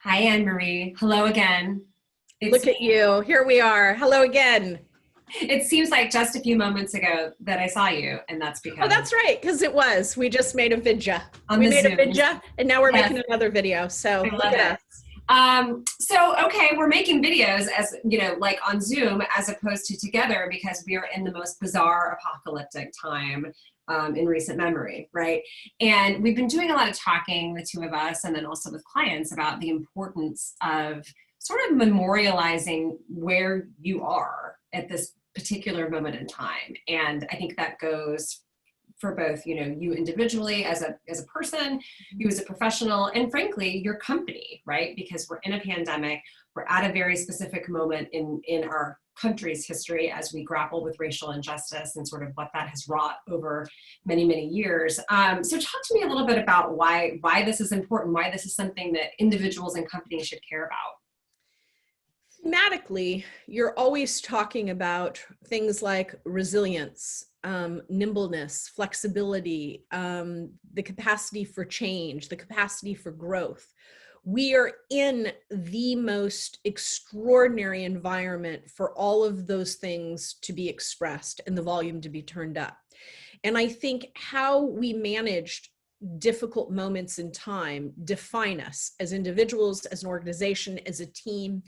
Hi, Anne Marie. Hello again. It's Look at you. Here we are. Hello again. it seems like just a few moments ago that I saw you, and that's Oh, because that's right, because it was. We just made a vidya. on We the made a Zooms. vidya, and now we're Yes, making another video. So I look love at it. us. Okay, we're making videos as like on Zoom as opposed to together because we are in the most bizarre apocalyptic time in recent memory, right? And we've been doing a lot of talking, the two of us, and then also with clients about the importance of sort of memorializing where you are at this particular moment in time. And I think that goes for both, you individually as a person, you as a professional, and frankly, your company, right? Because we're in a pandemic, we're at a very specific moment in our country's history as we grapple with racial injustice and sort of what that has wrought over many, many years. So talk to me a little bit about why this is important, why this is something that individuals and companies should care about. Thematically, you're always talking about things like resilience, nimbleness, flexibility, the capacity for change, the capacity for growth. We are in the most extraordinary environment for all of those things to be expressed and the volume to be turned up. And I think how we managed difficult moments in time define us as individuals, as an organization, as a team,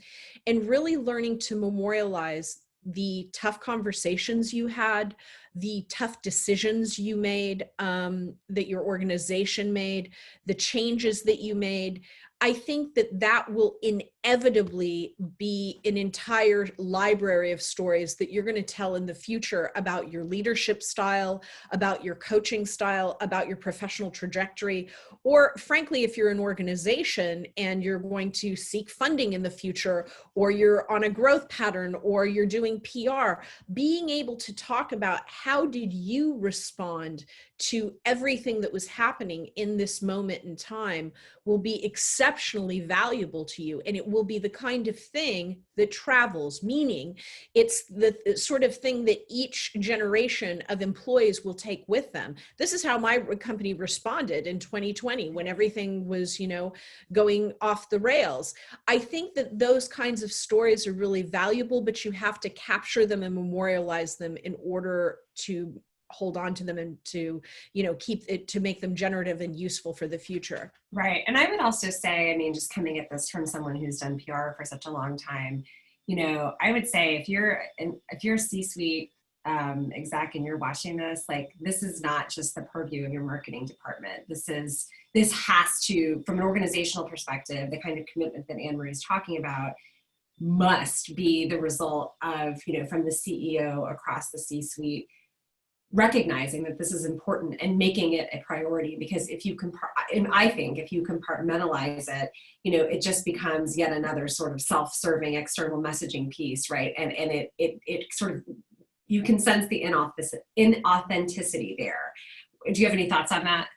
and really learning to memorialize the tough conversations you had, the tough decisions you made, that your organization made, the changes that you made. I think that will inevitably be an entire library of stories that you're going to tell in the future about your leadership style, about your coaching style, about your professional trajectory, or frankly, if you're an organization and you're going to seek funding in the future, or you're on a growth pattern, or you're doing PR, being able to talk about how did you respond to everything that was happening in this moment in time will be exceptionally valuable to you. And it will be the kind of thing that travels, meaning it's the sort of thing that each generation of employees will take with them. This is how my company responded in 2020 when everything was, going off the rails. I think that those kinds of stories are really valuable, but you have to capture them and memorialize them in order to hold on to them and to, keep it, to make them generative and useful for the future. Right. And I would also say, I mean, just coming at this from someone who's done PR for such a long time, I would say if you're a C-suite exec and you're watching this, like this is not just the purview of your marketing department. This has to, from an organizational perspective, the kind of commitment that Anne Marie is talking about must be the result of, from the CEO across the C-suite, recognizing that this is important and making it a priority, because I think if you compartmentalize it, it just becomes yet another sort of self-serving external messaging piece, right? And it sort of, you can sense the inauthenticity there. Do you have any thoughts on that?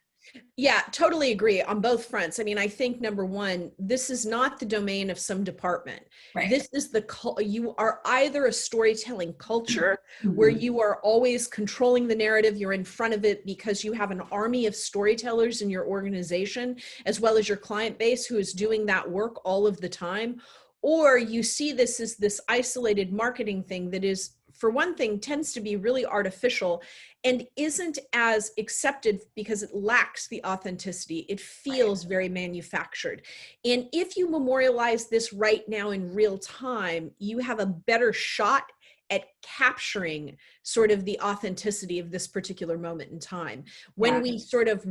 Yeah, totally agree on both fronts. I mean, I think number one, this is not the domain of some department. Right. This is you are either a storytelling culture where Mm-hmm. you are always controlling the narrative, you're in front of it because you have an army of storytellers in your organization, as well as your client base who is doing that work all of the time. Or you see this as this isolated marketing thing that is, for one thing, tends to be really artificial and isn't as accepted because it lacks the authenticity. It feels very manufactured. And if you memorialize this right now in real time, you have a better shot at capturing sort of the authenticity of this particular moment in time. When we sort of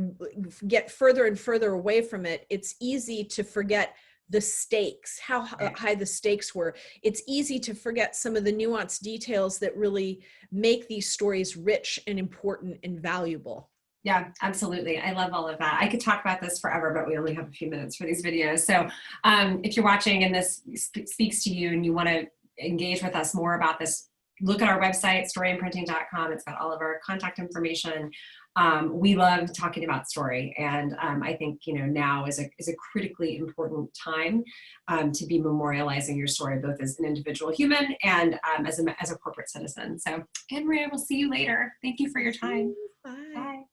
get further and further away from it, it's easy to forget the stakes, how high the stakes were. It's easy to forget some of the nuanced details that really make these stories rich and important and valuable. Yeah, absolutely. I love all of that. I could talk about this forever, but we only have a few minutes for these videos. So if you're watching and this speaks to you and you want to engage with us more about this, look at our website, storyimprinting.com. It's got all of our contact information. We love talking about story, and I think now is a critically important time to be memorializing your story, both as an individual human and as a corporate citizen. So, Anne Marie, I will see you later. Thank you for your time. Bye. Bye.